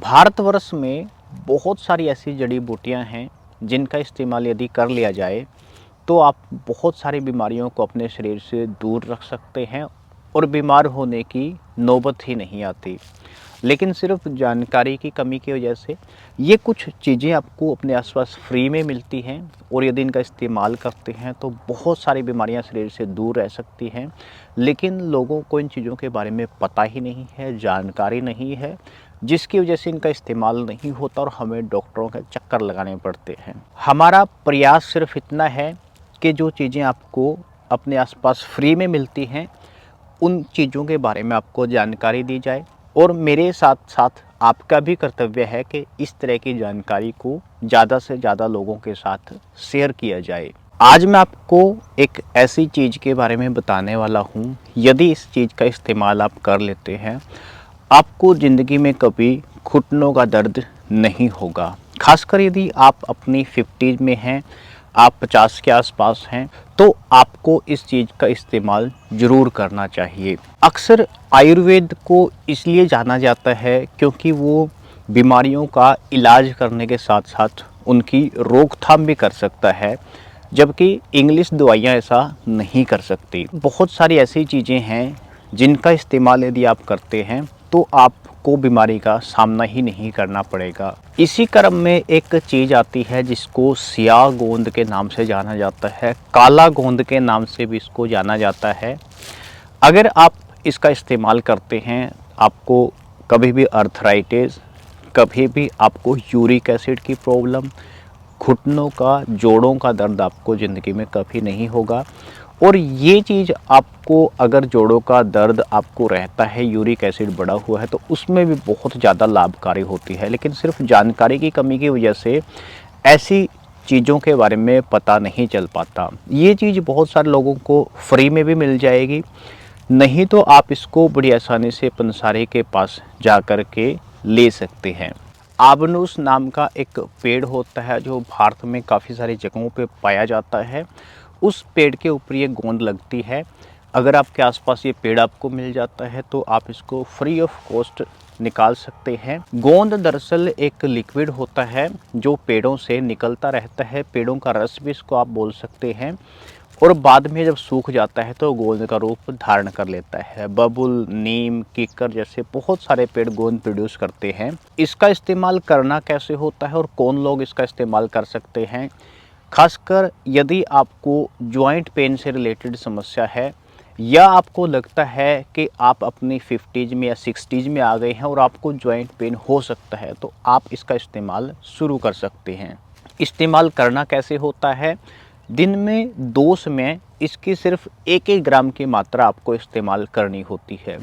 भारतवर्ष में बहुत सारी ऐसी जड़ी बूटियां हैं जिनका इस्तेमाल यदि कर लिया जाए तो आप बहुत सारी बीमारियों को अपने शरीर से दूर रख सकते हैं और बीमार होने की नौबत ही नहीं आती। लेकिन सिर्फ जानकारी की कमी की वजह से ये कुछ चीज़ें आपको अपने आसपास फ्री में मिलती हैं और यदि इनका इस्तेमाल करते हैं तो बहुत सारी बीमारियां शरीर से दूर रह सकती हैं। लेकिन लोगों को इन चीज़ों के बारे में पता ही नहीं है, जानकारी नहीं है, जिसकी वजह से इनका इस्तेमाल नहीं होता और हमें डॉक्टरों के चक्कर लगाने पड़ते हैं। हमारा प्रयास सिर्फ इतना है कि जो चीज़ें आपको अपने आसपास फ्री में मिलती हैं उन चीज़ों के बारे में आपको जानकारी दी जाए और मेरे साथ साथ आपका भी कर्तव्य है कि इस तरह की जानकारी को ज़्यादा से ज़्यादा लोगों के साथ शेयर किया जाए। आज मैं आपको एक ऐसी चीज़ के बारे में बताने वाला हूँ, यदि इस चीज़ का इस्तेमाल आप कर लेते हैं आपको ज़िंदगी में कभी घुटनों का दर्द नहीं होगा। खासकर यदि आप अपनी 50 में हैं, आप 50 के आसपास हैं, तो आपको इस चीज़ का इस्तेमाल ज़रूर करना चाहिए। अक्सर आयुर्वेद को इसलिए जाना जाता है क्योंकि वो बीमारियों का इलाज करने के साथ साथ उनकी रोकथाम भी कर सकता है, जबकि इंग्लिश दवाइयाँ ऐसा नहीं कर सकती। बहुत सारी ऐसी चीज़ें हैं जिनका इस्तेमाल यदि आप करते हैं तो आपको बीमारी का सामना ही नहीं करना पड़ेगा। इसी क्रम में एक चीज़ आती है जिसको सियाह गोंद के नाम से जाना जाता है, काला गोंद के नाम से भी इसको जाना जाता है। अगर आप इसका इस्तेमाल करते हैं, आपको कभी भी अर्थराइटिस, कभी भी आपको यूरिक एसिड की प्रॉब्लम, घुटनों का, जोड़ों का दर्द आपको ज़िंदगी में कभी नहीं होगा। और ये चीज़ आपको, अगर जोड़ों का दर्द आपको रहता है, यूरिक एसिड बढ़ा हुआ है, तो उसमें भी बहुत ज़्यादा लाभकारी होती है। लेकिन सिर्फ जानकारी की कमी की वजह से ऐसी चीज़ों के बारे में पता नहीं चल पाता। ये चीज़ बहुत सारे लोगों को फ्री में भी मिल जाएगी, नहीं तो आप इसको बड़ी आसानी से पंसारी के पास जा कर के ले सकते हैं। आबनूस नाम का एक पेड़ होता है जो भारत में काफ़ी सारी जगहों पे पाया जाता है। उस पेड़ के ऊपर ये गोंद लगती है। अगर आपके आसपास ये पेड़ आपको मिल जाता है तो आप इसको फ्री ऑफ कॉस्ट निकाल सकते हैं। गोंद दरअसल एक लिक्विड होता है जो पेड़ों से निकलता रहता है, पेड़ों का रस भी इसको आप बोल सकते हैं, और बाद में जब सूख जाता है तो गोंद का रूप धारण कर लेता है। बबुल, नीम, कीकर जैसे बहुत सारे पेड़ गोंद प्रोड्यूस करते हैं। इसका इस्तेमाल करना कैसे होता है और कौन लोग इसका इस्तेमाल कर सकते हैं? खासकर यदि आपको जॉइंट पेन से रिलेटेड समस्या है या आपको लगता है कि आप अपनी 50s में या 60s में आ गए हैं और आपको जॉइंट पेन हो सकता है, तो आप इसका इस्तेमाल शुरू कर सकते हैं। इस्तेमाल करना कैसे होता है? दिन में 2 समय इसकी सिर्फ 1-1 ग्राम की मात्रा आपको इस्तेमाल करनी होती है।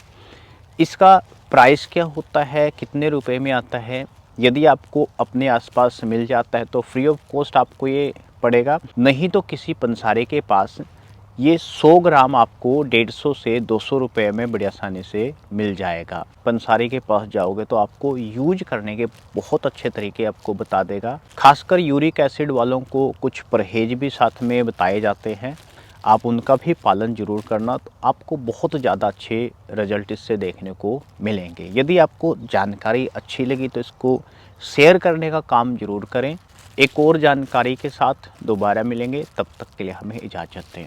इसका प्राइस क्या होता है, कितने रुपए में आता है? यदि आपको अपने आसपास मिल जाता है तो फ्री ऑफ कॉस्ट आपको ये पड़ेगा, नहीं तो किसी पंसारे के पास ये 100 ग्राम आपको 150 से 200 रुपये में बड़ी आसानी से मिल जाएगा। पंसारी के पास जाओगे तो आपको यूज करने के बहुत अच्छे तरीके आपको बता देगा। खासकर यूरिक एसिड वालों को कुछ परहेज भी साथ में बताए जाते हैं, आप उनका भी पालन जरूर करना, तो आपको बहुत ज़्यादा अच्छे रिजल्ट इससे देखने को मिलेंगे। यदि आपको जानकारी अच्छी लगी तो इसको शेयर करने का काम जरूर करें। एक और जानकारी के साथ दोबारा मिलेंगे, तब तक के लिए हमें इजाज़त दें।